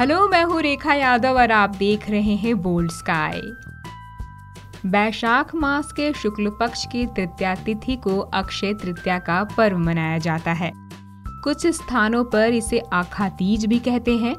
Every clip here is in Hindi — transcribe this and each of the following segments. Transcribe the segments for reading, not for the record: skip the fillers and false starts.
हेलो, मैं हूँ रेखा यादव और आप देख रहे हैं बोल्ड स्काई। वैशाख मास के शुक्ल पक्ष की तृतीया तिथि को अक्षय तृतीया का पर्व मनाया जाता है। कुछ स्थानों पर इसे आखा तीज भी कहते हैं।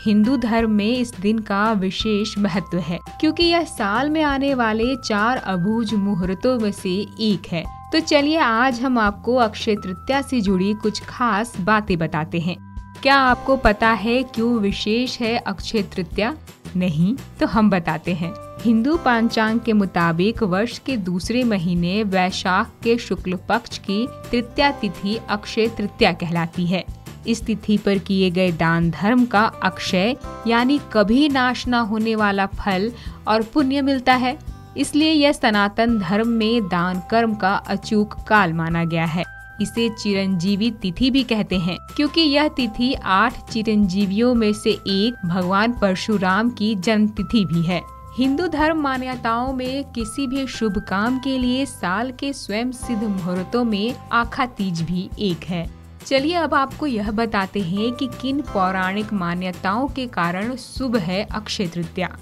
हिंदू धर्म में इस दिन का विशेष महत्व है क्योंकि यह साल में आने वाले 4 अबूझ मुहूर्तों में से एक है। तो चलिए आज हम आपको अक्षय तृतीया से जुड़ी कुछ खास बातें बताते हैं। क्या आपको पता है क्यों विशेष है अक्षय तृतीया? नहीं तो हम बताते हैं। हिंदू पंचांग के मुताबिक वर्ष के दूसरे महीने वैशाख के शुक्ल पक्ष की तृतीया तिथि अक्षय तृतीया कहलाती है। इस तिथि पर किए गए दान धर्म का अक्षय यानी कभी नाश न होने वाला फल और पुण्य मिलता है। इसलिए यह सनातन धर्म में दान कर्म का अचूक काल माना गया है। इसे चिरंजीवी तिथि भी कहते हैं क्योंकि यह तिथि 8 चिरंजीवियों में से एक भगवान परशुराम की जन्म तिथि भी है। हिंदू धर्म मान्यताओं में किसी भी शुभ काम के लिए साल के स्वयं सिद्ध मुहूर्तों में आखा तीज भी एक है। चलिए अब आपको यह बताते हैं कि किन पौराणिक मान्यताओं के कारण शुभ है अक्षय तृतीया।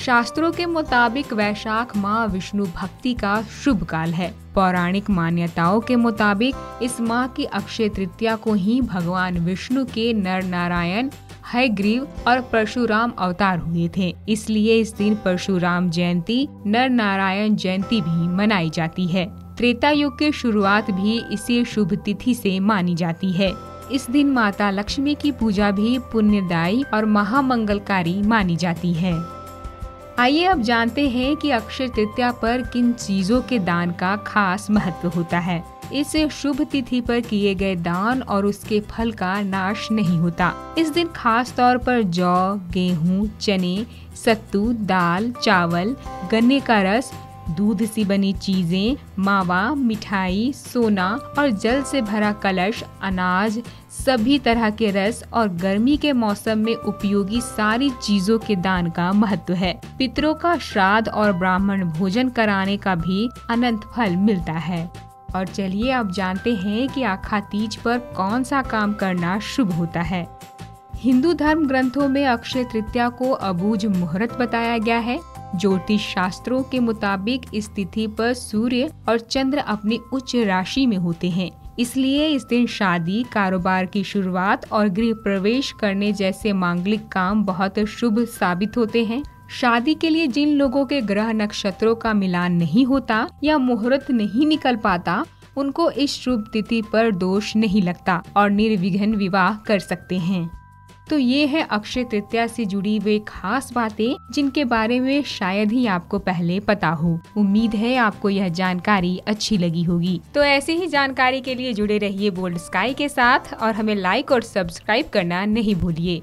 शास्त्रों के मुताबिक वैशाख माह विष्णु भक्ति का शुभ काल है। पौराणिक मान्यताओं के मुताबिक इस माह की अक्षय तृतीया को ही भगवान विष्णु के नर नारायण हयग्रीव और परशुराम अवतार हुए थे। इसलिए इस दिन परशुराम जयंती, नर नारायण जयंती भी मनाई जाती है। त्रेता युग की शुरुआत भी इसी शुभ तिथि से मानी जाती है। इस दिन माता लक्ष्मी की पूजा भी पुण्यदायी और महामंगलकारी मानी जाती है। आइए अब जानते हैं कि अक्षय तृतीया पर किन चीजों के दान का खास महत्व होता है। इस शुभ तिथि पर किए गए दान और उसके फल का नाश नहीं होता। इस दिन खास तौर पर जौ, गेहूं, चने, सत्तू, दाल, चावल, गन्ने का रस, दूध से बनी चीजें, मावा, मिठाई, सोना और जल से भरा कलश, अनाज, सभी तरह के रस और गर्मी के मौसम में उपयोगी सारी चीजों के दान का महत्व है। पितरों का श्राद्ध और ब्राह्मण भोजन कराने का भी अनंत फल मिलता है। और चलिए अब जानते हैं कि आखा तीज पर कौन सा काम करना शुभ होता है। हिंदू धर्म ग्रंथों में अक्षय तृतीया को अबूझ मुहूर्त बताया गया है। ज्योतिष शास्त्रों के मुताबिक इस तिथि पर सूर्य और चंद्र अपनी उच्च राशि में होते हैं। इसलिए इस दिन शादी, कारोबार की शुरुआत और गृह प्रवेश करने जैसे मांगलिक काम बहुत शुभ साबित होते हैं। शादी के लिए जिन लोगों के ग्रह नक्षत्रों का मिलान नहीं होता या मुहूर्त नहीं निकल पाता, उनको इस शुभ तिथि पर दोष नहीं लगता और निर्विघ्न विवाह कर सकते हैं। तो ये है अक्षय तृतीया से जुड़ी वे खास बातें जिनके बारे में शायद ही आपको पहले पता हो। उम्मीद है आपको यह जानकारी अच्छी लगी होगी। तो ऐसी ही जानकारी के लिए जुड़े रहिए बोल्ड स्काई के साथ और हमें लाइक और सब्सक्राइब करना नहीं भूलिए।